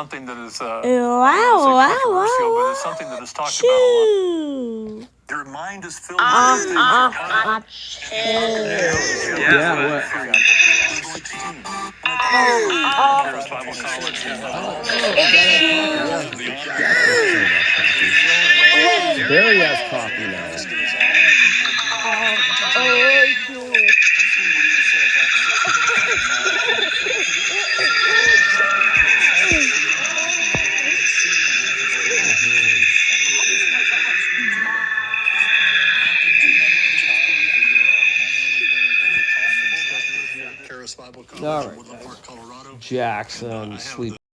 something that is Wow, controversial, but it's something that is talked about a lot. Your mind is filled with things your heart. Yeah, what? Harris Bible College in Barry has coffee now. All right, guys. Jackson sleep.